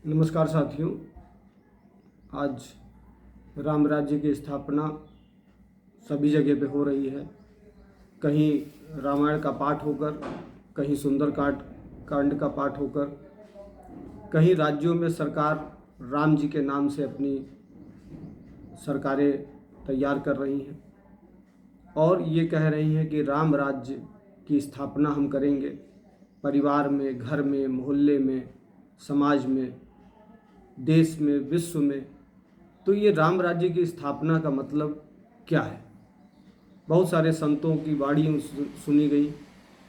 नमस्कार साथियों। आज राम राज्य की स्थापना सभी जगह पे हो रही है। कहीं रामायण का पाठ होकर, कहीं सुंदर कांड का पाठ होकर, कहीं राज्यों में सरकार राम जी के नाम से अपनी सरकारें तैयार कर रही हैं और ये कह रही हैं कि राम राज्य की स्थापना हम करेंगे। परिवार में, घर में, मोहल्ले में, समाज में, देश में, विश्व में। तो ये राम राज्य की स्थापना का मतलब क्या है? बहुत सारे संतों की वाणी सुनी गई,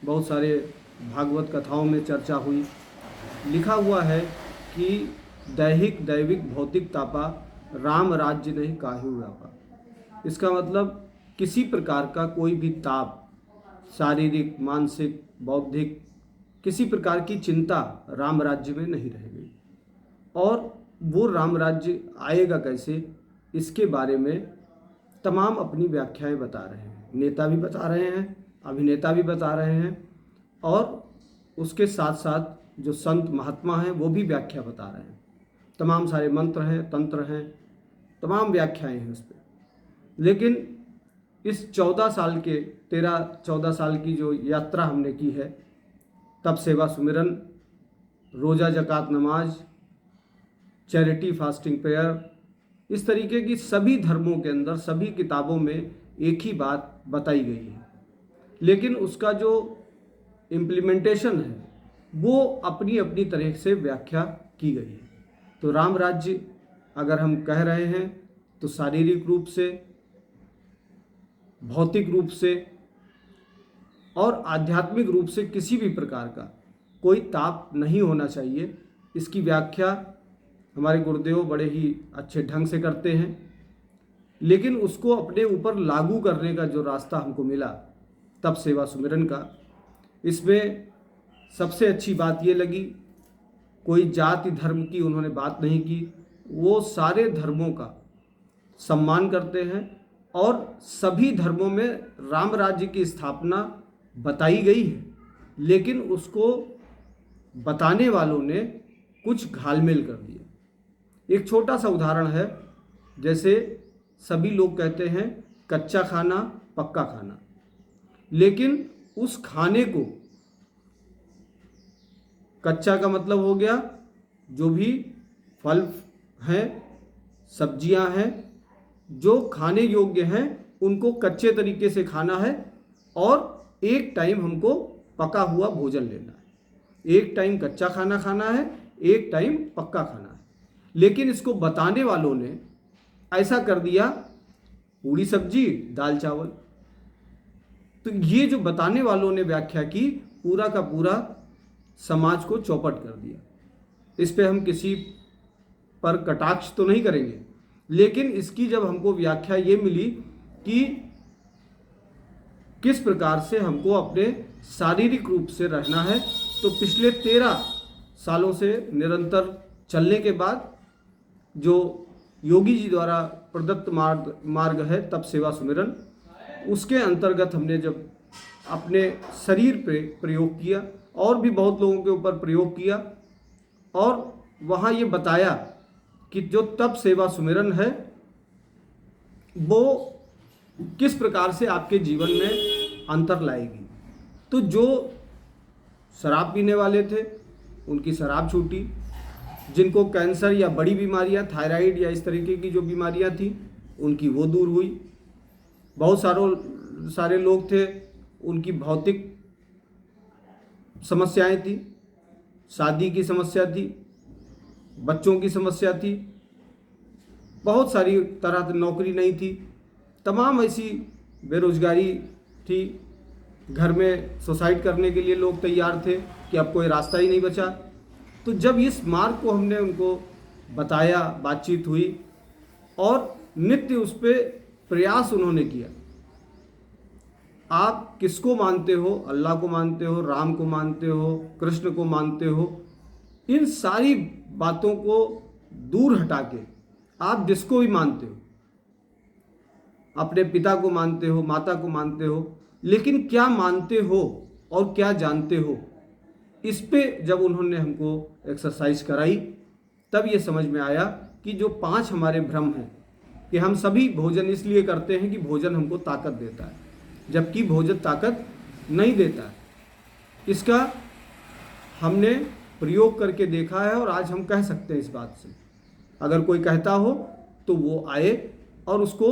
बहुत सारे भागवत कथाओं में चर्चा हुई। लिखा हुआ है कि दैहिक दैविक भौतिक तापा राम राज्य नहीं काहू व्यापा। इसका मतलब किसी प्रकार का कोई भी ताप, शारीरिक, मानसिक, बौद्धिक, किसी प्रकार की चिंता राम राज्य में नहीं रह गई। और वो राम राज्य आएगा कैसे, इसके बारे में तमाम अपनी व्याख्याएं बता रहे हैं। नेता भी बता रहे हैं, अभिनेता भी बता रहे हैं और उसके साथ साथ जो संत महात्मा हैं वो भी व्याख्या बता रहे हैं। तमाम सारे मंत्र हैं, तंत्र हैं, तमाम व्याख्याएं हैं उस पर। लेकिन इस 13-14 साल की जो यात्रा हमने की है, तप सेवा सुमिरन, रोज़ा जकात नमाज, चैरिटी फास्टिंग प्रेयर, इस तरीके की सभी धर्मों के अंदर, सभी किताबों में एक ही बात बताई गई है। लेकिन उसका जो इम्प्लीमेंटेशन है वो अपनी अपनी तरह से व्याख्या की गई है। तो राम राज्य अगर हम कह रहे हैं तो शारीरिक रूप से, भौतिक रूप से और आध्यात्मिक रूप से किसी भी प्रकार का कोई ताप नहीं होना चाहिए। इसकी व्याख्या हमारे गुरुदेव बड़े ही अच्छे ढंग से करते हैं। लेकिन उसको अपने ऊपर लागू करने का जो रास्ता हमको मिला तप सेवा सुमिरन का, इसमें सबसे अच्छी बात ये लगी, कोई जाति धर्म की उन्होंने बात नहीं की। वो सारे धर्मों का सम्मान करते हैं और सभी धर्मों में राम राज्य की स्थापना बताई गई है। लेकिन उसको बताने वालों ने कुछ घालमेल कर दिया। एक छोटा सा उदाहरण है, जैसे सभी लोग कहते हैं कच्चा खाना पक्का खाना, लेकिन उस खाने को, कच्चा का मतलब हो गया जो भी फल हैं, सब्जियां हैं, जो खाने योग्य हैं उनको कच्चे तरीके से खाना है और एक टाइम हमको पका हुआ भोजन लेना है। एक टाइम कच्चा खाना खाना है, एक टाइम पक्का खाना है। लेकिन इसको बताने वालों ने ऐसा कर दिया, पूरी सब्जी दाल चावल। तो ये जो बताने वालों ने व्याख्या की, पूरा का पूरा समाज को चौपट कर दिया। इस पे हम किसी पर कटाक्ष तो नहीं करेंगे, लेकिन इसकी जब हमको व्याख्या ये मिली कि किस प्रकार से हमको अपने शारीरिक रूप से रहना है, तो पिछले 13 सालों से निरंतर चलने के बाद जो योगी जी द्वारा प्रदत्त मार्ग है तप सेवा सुमिरन, उसके अंतर्गत हमने जब अपने शरीर पे प्रयोग किया और भी बहुत लोगों के ऊपर प्रयोग किया, और वहाँ ये बताया कि जो तप सेवा सुमिरन है वो किस प्रकार से आपके जीवन में अंतर लाएगी। तो जो शराब पीने वाले थे उनकी शराब छूटी, जिनको कैंसर या बड़ी बीमारियां, थायराइड या इस तरीके की जो बीमारियां थी उनकी वो दूर हुई। बहुत सारे लोग थे उनकी भौतिक समस्याएं थी, शादी की समस्या थी, बच्चों की समस्या थी, बहुत सारी तरह नौकरी नहीं थी, तमाम ऐसी बेरोजगारी थी, घर में सुसाइड करने के लिए लोग तैयार थे कि अब कोई रास्ता ही नहीं बचा। तो जब इस मार्ग को हमने उनको बताया, बातचीत हुई और नित्य उस पर प्रयास उन्होंने किया। आप किसको मानते हो? अल्लाह को मानते हो, राम को मानते हो, कृष्ण को मानते हो? इन सारी बातों को दूर हटा के आप जिसको भी मानते हो, अपने पिता को मानते हो, माता को मानते हो, लेकिन क्या मानते हो और क्या जानते हो, इस पे जब उन्होंने हमको एक्सरसाइज कराई तब ये समझ में आया कि जो 5 हमारे भ्रम हैं कि हम सभी भोजन इसलिए करते हैं कि भोजन हमको ताकत देता है, जबकि भोजन ताकत नहीं देता है। इसका हमने प्रयोग करके देखा है और आज हम कह सकते हैं इस बात से। अगर कोई कहता हो तो वो आए, और उसको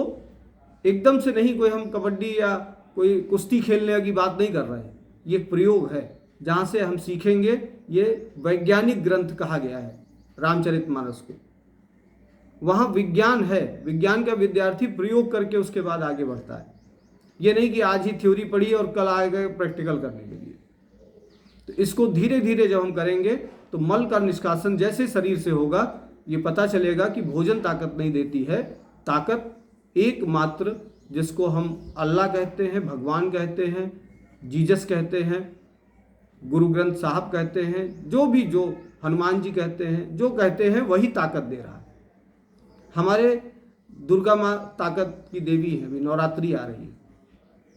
एकदम से नहीं, कोई हम कबड्डी या कोई कुश्ती खेलने की बात नहीं कर रहे हैं। ये प्रयोग है जहाँ से हम सीखेंगे। ये वैज्ञानिक ग्रंथ कहा गया है रामचरितमानस को। वहाँ विज्ञान है, विज्ञान का विद्यार्थी प्रयोग करके उसके बाद आगे बढ़ता है। ये नहीं कि आज ही थ्योरी पढ़ी और कल आ गए प्रैक्टिकल करने के लिए। तो इसको धीरे धीरे जब हम करेंगे तो मल का निष्कासन जैसे शरीर से होगा, ये पता चलेगा कि भोजन ताकत नहीं देती है। ताकत एकमात्र जिसको हम अल्लाह कहते हैं, भगवान कहते हैं, जीसस कहते हैं, गुरु ग्रंथ साहब कहते हैं, जो हनुमान जी कहते हैं, जो कहते हैं वही ताकत दे रहा है। हमारे दुर्गा माँ ताकत की देवी है, अभी नवरात्रि आ रही है,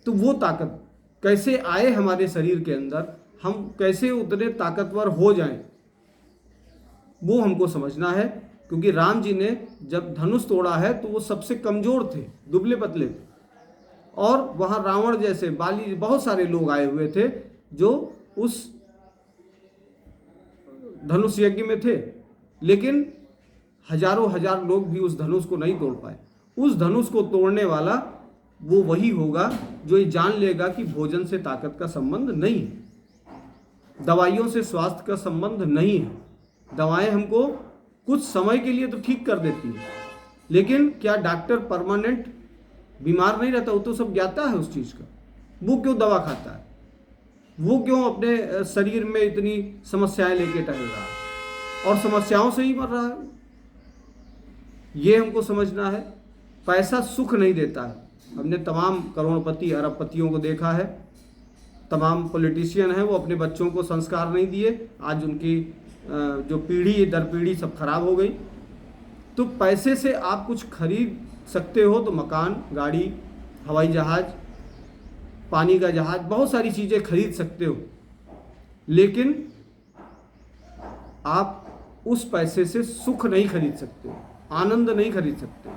तो वो ताकत कैसे आए हमारे शरीर के अंदर, हम कैसे उतने ताकतवर हो जाएं, वो हमको समझना है। क्योंकि राम जी ने जब धनुष तोड़ा है तो वो सबसे कमज़ोर थे, दुबले पतले थे, और वहाँ रावण जैसे बाली बहुत सारे लोग आए हुए थे जो उस धनुष यज्ञ में थे, लेकिन हजारों हजार लोग भी उस धनुष को नहीं तोड़ पाए। उस धनुष को तोड़ने वाला वो वही होगा जो ये जान लेगा कि भोजन से ताकत का संबंध नहीं है, दवाइयों से स्वास्थ्य का संबंध नहीं है। दवाएं हमको कुछ समय के लिए तो ठीक कर देती है, लेकिन क्या डॉक्टर परमानेंट बीमार नहीं रहता? वो तो सब ज्ञाता है उस चीज़ का। वो क्यों दवा खाता है? वो क्यों अपने शरीर में इतनी समस्याएं लेके टहल रहा है और समस्याओं से ही मर रहा है? ये हमको समझना है। पैसा सुख नहीं देता है। हमने तमाम करोड़पति अरबपतियों को देखा है, तमाम पॉलिटिशियन हैं, वो अपने बच्चों को संस्कार नहीं दिए, आज उनकी जो पीढ़ी दर पीढ़ी सब खराब हो गई। तो पैसे से आप कुछ खरीद सकते हो तो मकान, गाड़ी, हवाई जहाज़, पानी का जहाज़, बहुत सारी चीज़ें खरीद सकते हो, लेकिन आप उस पैसे से सुख नहीं खरीद सकते हो, आनंद नहीं खरीद सकते हो।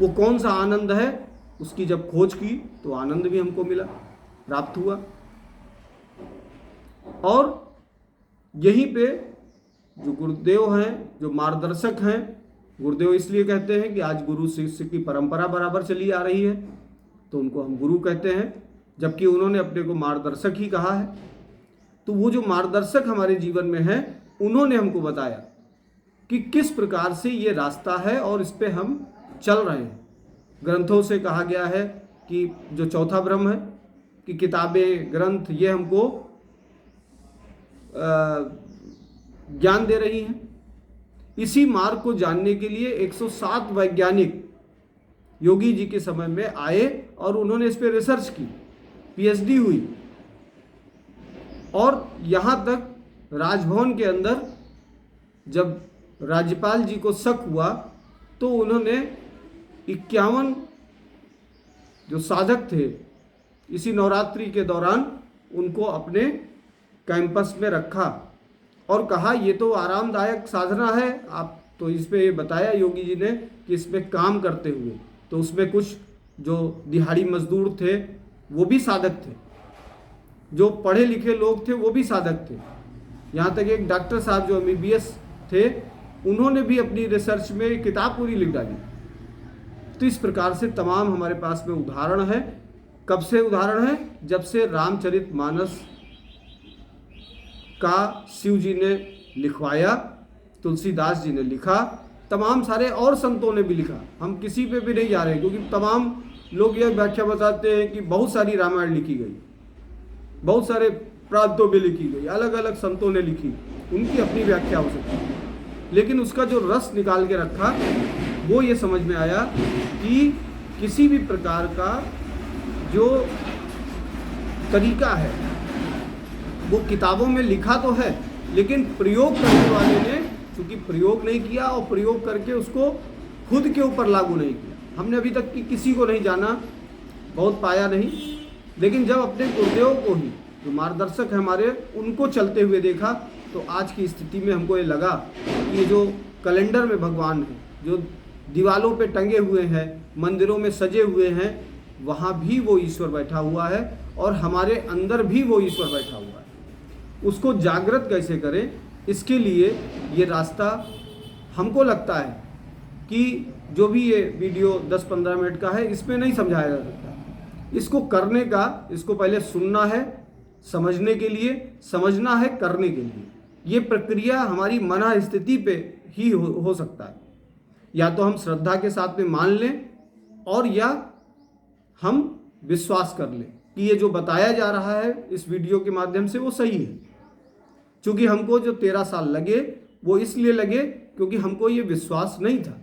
वो कौन सा आनंद है, उसकी जब खोज की तो आनंद भी हमको मिला, प्राप्त हुआ। और यहीं पे जो गुरुदेव हैं, जो मार्गदर्शक हैं, गुरुदेव इसलिए कहते हैं कि आज गुरु शिष्य की परंपरा बराबर चली आ रही है, तो उनको हम गुरु कहते हैं, जबकि उन्होंने अपने को मार्गदर्शक ही कहा है। तो वो जो मार्गदर्शक हमारे जीवन में है, उन्होंने हमको बताया कि किस प्रकार से ये रास्ता है और इस पे हम चल रहे हैं। ग्रंथों से कहा गया है कि जो चौथा ब्रह्म है कि किताबें, ग्रंथ, ये हमको ज्ञान दे रही हैं। इसी मार्ग को जानने के लिए 107 वैज्ञानिक योगी जी के समय में आए और उन्होंने इस पर रिसर्च की, पीएचडी हुई, और यहाँ तक राजभवन के अंदर जब राज्यपाल जी को शक हुआ तो उन्होंने 51 जो साधक थे, इसी नवरात्रि के दौरान उनको अपने कैंपस में रखा और कहा ये तो आरामदायक साधना है, आप तो इस पे बताया योगी जी ने कि इसमें काम करते हुए, तो उसमें कुछ जो दिहाड़ी मजदूर थे वो भी साधक थे, जो पढ़े लिखे लोग थे वो भी साधक थे, यहाँ तक एक डॉक्टर साहब जो MBBS थे उन्होंने भी अपनी रिसर्च में किताब पूरी लिख डाली। तो इस प्रकार से तमाम हमारे पास में उदाहरण है। कब से उदाहरण है? जब से रामचरितमानस का शिव जी ने लिखवाया, तुलसीदास जी ने लिखा, तमाम सारे और संतों ने भी लिखा। हम किसी पे भी नहीं जा रहे, क्योंकि तमाम लोग यह व्याख्या बताते हैं कि बहुत सारी रामायण लिखी गई, बहुत सारे प्रांतों में लिखी गई, अलग अलग संतों ने लिखी, उनकी अपनी व्याख्या हो सकती है, लेकिन उसका जो रस निकाल के रखा वो ये समझ में आया कि किसी भी प्रकार का जो तरीका है वो किताबों में लिखा तो है, लेकिन प्रयोग करने वाले ने चूँकि प्रयोग नहीं किया और प्रयोग करके उसको खुद के ऊपर लागू नहीं किया। हमने अभी तक किसी को नहीं जाना, बहुत पाया नहीं, लेकिन जब अपने गुरुदेव को ही जो मार्गदर्शक है हमारे, उनको चलते हुए देखा तो आज की स्थिति में हमको ये लगा कि ये जो कैलेंडर में भगवान है, जो दीवालों पे टंगे हुए हैं, मंदिरों में सजे हुए हैं, वहाँ भी वो ईश्वर बैठा हुआ है और हमारे अंदर भी वो ईश्वर बैठा हुआ है। उसको जागृत कैसे करें, इसके लिए ये रास्ता हमको लगता है कि जो भी ये वीडियो 10-15 मिनट का है, इसमें नहीं समझाया जा सकता। इसको करने का, इसको पहले सुनना है समझने के लिए, समझना है करने के लिए। ये प्रक्रिया हमारी मन स्थिति पे ही हो सकता है। या तो हम श्रद्धा के साथ में मान लें और या हम विश्वास कर लें कि ये जो बताया जा रहा है इस वीडियो के माध्यम से वो सही है। क्योंकि हमको जो 13 साल लगे वो इसलिए लगे क्योंकि हमको ये विश्वास नहीं था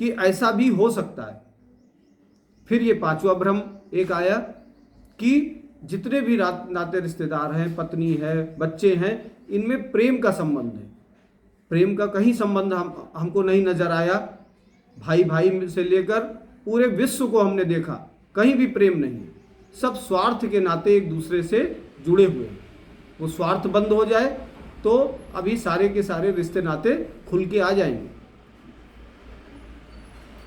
कि ऐसा भी हो सकता है। फिर ये 5वां भ्रम एक आया कि जितने भी नाते रिश्तेदार हैं, पत्नी है, बच्चे हैं, इनमें प्रेम का संबंध है। प्रेम का कहीं संबंध हमको नहीं नजर आया। भाई भाई से लेकर पूरे विश्व को हमने देखा, कहीं भी प्रेम नहीं है। सब स्वार्थ के नाते एक दूसरे से जुड़े हुए हैं। वो स्वार्थ बंद हो जाए तो अभी सारे के सारे रिश्ते नाते खुल के आ जाएंगे।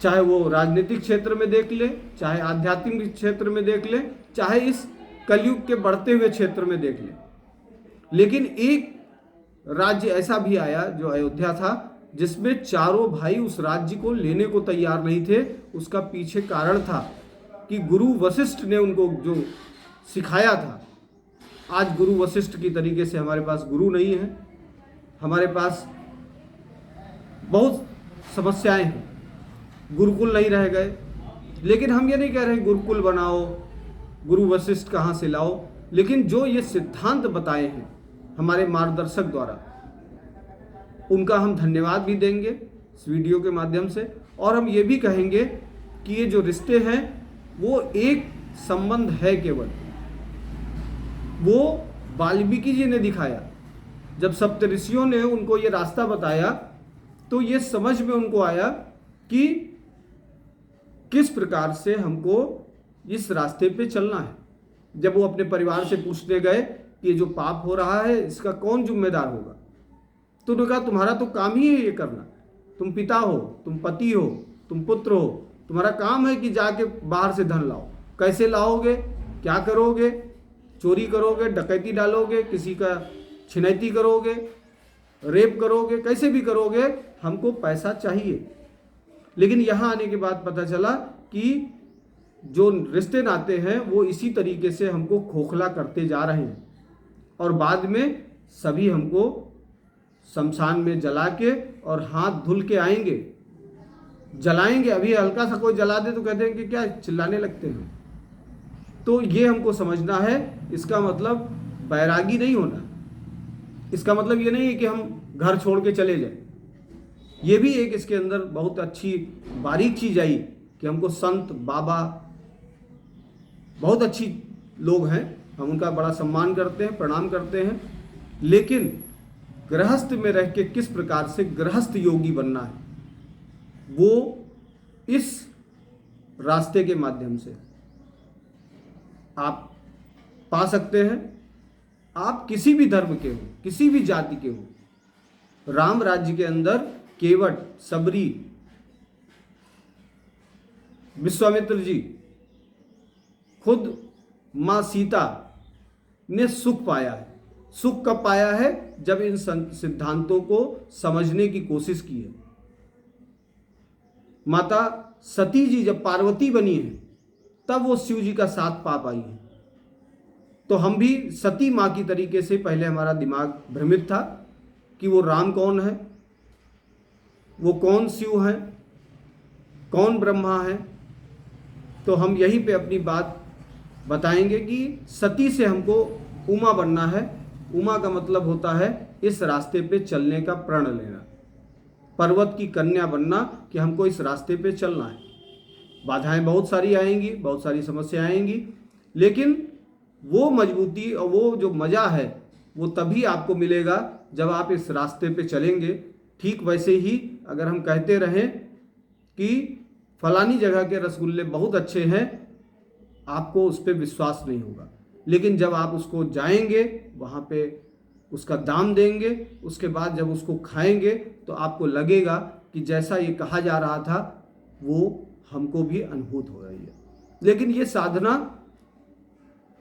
चाहे वो राजनीतिक क्षेत्र में देख ले, चाहे आध्यात्मिक क्षेत्र में देख ले, चाहे इस कलयुग के बढ़ते हुए क्षेत्र में देख ले। लेकिन एक राज्य ऐसा भी आया जो अयोध्या था, जिसमें चारों भाई उस राज्य को लेने को तैयार नहीं थे। उसका पीछे कारण था कि गुरु वशिष्ठ ने उनको जो सिखाया था। आज गुरु वशिष्ठ की तरीके से हमारे पास गुरु नहीं है, हमारे पास बहुत समस्याएं हैं, गुरुकुल नहीं रह गए। लेकिन हम ये नहीं कह रहे गुरुकुल बनाओ, गुरु वशिष्ठ कहाँ से लाओ, लेकिन जो ये सिद्धांत बताए हैं हमारे मार्गदर्शक द्वारा, उनका हम धन्यवाद भी देंगे इस वीडियो के माध्यम से। और हम ये भी कहेंगे कि ये जो रिश्ते हैं वो एक संबंध है केवल। वो वाल्मीकि जी ने दिखाया। जब सप्तऋषियों ने उनको ये रास्ता बताया तो ये समझ में उनको आया कि किस प्रकार से हमको इस रास्ते पे चलना है। जब वो अपने परिवार से पूछने गए कि ये जो पाप हो रहा है इसका कौन जिम्मेदार होगा, तो उन्होंने कहा तुम्हारा तो काम ही है ये करना। तुम पिता हो, तुम पति हो, तुम पुत्र हो, तुम्हारा काम है कि जाके बाहर से धन लाओ। कैसे लाओगे, क्या करोगे, चोरी करोगे, डकैती डालोगे, किसी का छिनैती करोगे, रेप करोगे, कैसे भी करोगे, हमको पैसा चाहिए। लेकिन यहाँ आने के बाद पता चला कि जो रिश्ते नाते हैं वो इसी तरीके से हमको खोखला करते जा रहे हैं और बाद में सभी हमको शमशान में जला के और हाथ धुल के आएंगे, जलाएंगे। अभी हल्का सा कोई जला दे तो कहते हैं कि क्या चिल्लाने लगते हैं। तो ये हमको समझना है। इसका मतलब बैरागी नहीं होना, इसका मतलब ये नहीं है कि हम घर छोड़ के चले जाए। ये भी एक इसके अंदर बहुत अच्छी बारीक चीज आई कि हमको संत बाबा बहुत अच्छी लोग हैं, हम उनका बड़ा सम्मान करते हैं, प्रणाम करते हैं। लेकिन गृहस्थ में रह के किस प्रकार से गृहस्थ योगी बनना है, वो इस रास्ते के माध्यम से आप पा सकते हैं। आप किसी भी धर्म के हो, किसी भी जाति के हो। राम राज्य के अंदर केवट, सबरी, विश्वामित्र जी, खुद माँ सीता ने सुख पाया है। सुख कब पाया है? जब इन सिद्धांतों को समझने की कोशिश की है। माता सती जी जब पार्वती बनी है तब वो शिव जी का साथ पा पाई है। तो हम भी सती माँ की तरीके से पहले हमारा दिमाग भ्रमित था कि वो राम कौन है, वो कौन शिव है, कौन ब्रह्मा है। तो हम यहीं पे अपनी बात बताएंगे कि सती से हमको उमा बनना है। उमा का मतलब होता है इस रास्ते पे चलने का प्रण लेना, पर्वत की कन्या बनना कि हमको इस रास्ते पे चलना है। बाधाएं बहुत सारी आएंगी, बहुत सारी समस्याएं आएंगी, लेकिन वो मजबूती और वो जो मज़ा है वो तभी आपको मिलेगा जब आप इस रास्ते पे चलेंगे। ठीक वैसे ही अगर हम कहते रहें कि फलानी जगह के रसगुल्ले बहुत अच्छे हैं, आपको उस पर विश्वास नहीं होगा। लेकिन जब आप उसको जाएंगे, वहाँ पे उसका दाम देंगे, उसके बाद जब उसको खाएंगे तो आपको लगेगा कि जैसा ये कहा जा रहा था वो हमको भी अनुभूत हो रही है। लेकिन ये साधना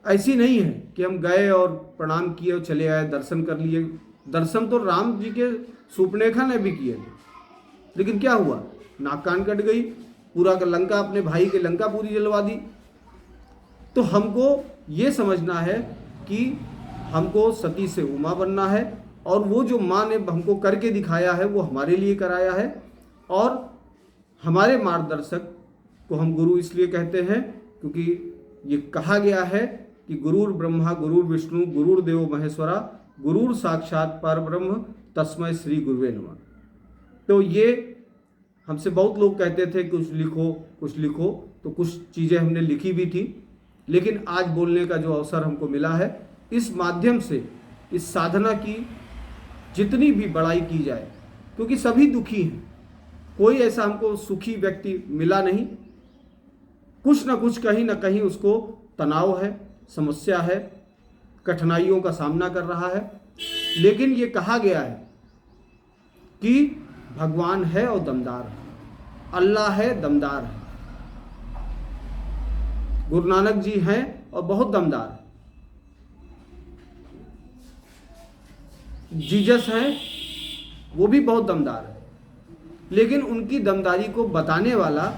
ऐसी नहीं है कि हम गए और प्रणाम किए और चले आए, दर्शन कर लिए। दर्शन तो राम जी के सुपनेखा ने भी किए, लेकिन क्या हुआ, नाक कान कट गई, पूरा का लंका, अपने भाई के लंका पूरी जलवा दी। तो हमको ये समझना है कि हमको सती से उमा बनना है, और वो जो माँ ने हमको करके दिखाया है वो हमारे लिए कराया है। और हमारे मार्गदर्शक को हम गुरु इसलिए कहते हैं क्योंकि ये कहा गया है कि गुरुर ब्रह्मा गुरुर विष्णु गुरुर देवो महेश्वरा गुरुर साक्षात परब्रह्म तस्मै श्री गुरुवे नमः। तो ये हमसे बहुत लोग कहते थे कुछ लिखो कुछ लिखो, तो कुछ चीज़ें हमने लिखी भी थी, लेकिन आज बोलने का जो अवसर हमको मिला है, इस माध्यम से इस साधना की जितनी भी बड़ाई की जाए, क्योंकि सभी दुखी हैं, कोई ऐसा हमको सुखी व्यक्ति मिला नहीं। कुछ ना कुछ कहीं ना कहीं उसको तनाव है, समस्या है, कठिनाइयों का सामना कर रहा है। लेकिन ये कहा गया है कि भगवान है और दमदार है, अल्लाह है, दमदार है। गुरु नानक जी हैं और बहुत दमदार है। जीसस हैं, वो भी बहुत दमदार है। लेकिन उनकी दमदारी को बताने वाला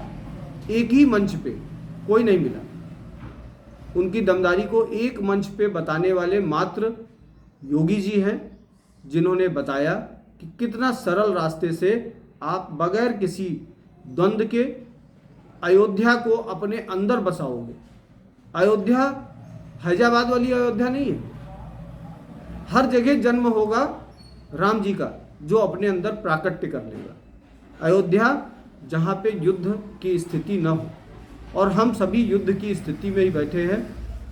एक ही मंच पे कोई नहीं मिला। उनकी दमदारी को एक मंच पे बताने वाले मात्र योगी जी हैं, जिन्होंने बताया कि कितना सरल रास्ते से आप बगैर किसी द्वंद्व के अयोध्या को अपने अंदर बसाओगे। अयोध्या हैदराबाद वाली अयोध्या नहीं है, हर जगह जन्म होगा राम जी का, जो अपने अंदर प्राकट्य कर लेगा। अयोध्या जहाँ पे युद्ध की स्थिति न हो, और हम सभी युद्ध की स्थिति में ही बैठे हैं।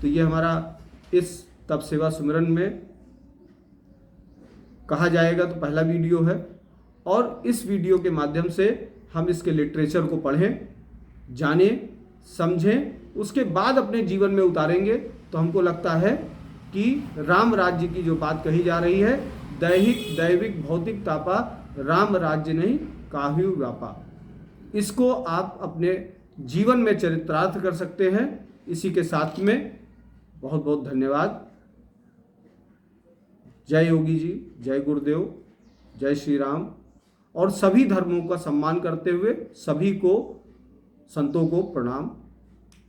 तो ये हमारा इस तप सेवा सुमिरन में कहा जाएगा तो पहला वीडियो है, और इस वीडियो के माध्यम से हम इसके लिटरेचर को पढ़ें, जानें, समझें, उसके बाद अपने जीवन में उतारेंगे तो हमको लगता है कि राम राज्य की जो बात कही जा रही है, दैहिक दैविक भौतिक तापा राम राज्य नहीं काहू व्यापा, इसको आप अपने जीवन में चरितार्थ कर सकते हैं। इसी के साथ में बहुत बहुत धन्यवाद। जय योगी जी, जय गुरुदेव, जय श्री राम। और सभी धर्मों का सम्मान करते हुए सभी को, संतों को प्रणाम।